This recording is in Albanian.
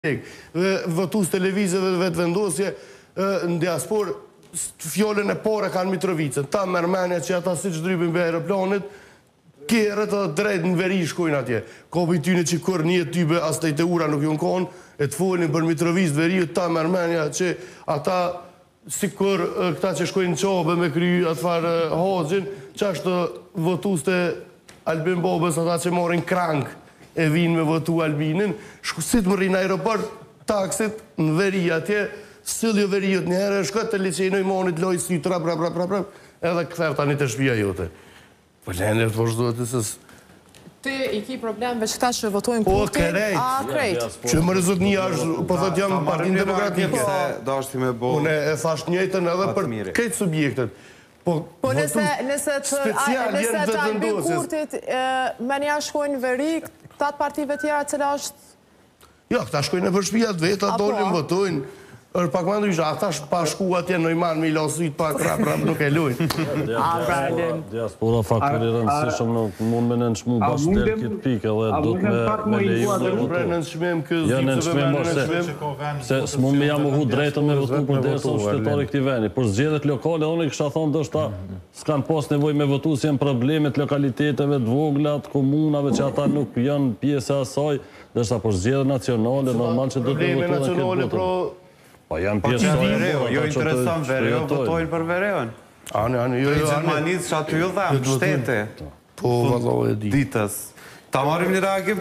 votus televizeve dhe vetë vendosje në diaspor fjollën e pore kanë Mitrovicën. Ta mërmenja që ata si që drypin për aeroplanit, kjerët të drejt në veri shkojnë atje. Kopi tyne që kër një tybe as të i të ura nuk ju në konë, e të folin për Mitrovicë veri, ta mërmenja që ata si kër këta që shkojnë në qobe me kry atëfar haqin, që ashtë votus të Albin Bobës, ata që morin krang e vinë me votu Albinin, si të më rinë aeroport, taksit në veri atje, sëlljo veriut njëherë, shkët të licenoj monit, loj si trap, edhe këther tani të shpia jote. Po lene të vazhdojt të sës... Ti i ki problem veç këta që votojnë kurti? A, krejt. Që më rezot një ashtë, po thot jam partin demokratike. Unë e thash njëjtën edhe për krejt subjektet. Po nëse të Albin Kurtit me një shkojnë veri, këtat partive tjera cila është... Jo, këta shkojnë e për shpijat veta, dolin, votojnë. Pak më ndryshë, ata pa shku atje në iman me i lasuit pak rap nuk e lujnë. Diaspora faktori rëndësishëm nuk mund me nënshmu bashkëtel këtë pikë edhe du të me leju dhe votu. Ja nënshmim se s'mund me jam u hu drejtën me votu për desë në shtetari këti veni. Por zgjedhjet lokale, unë i kësha thonë dështë ta s'kanë pas nevoj me votu si janë problemet lokaliteteve, të voglat, komunave që ata nuk janë pjesë asaj, dështë ta por zgjedhjet nacionale, normal që do të votu dhe këtë Po janë pjesë të Vereu, jo interesant Vereu, votojnë për Vereun. Për i Gjermanisë që aty ju dhamë, shtete. Po, vëllohet ditës. Ta marim një reagim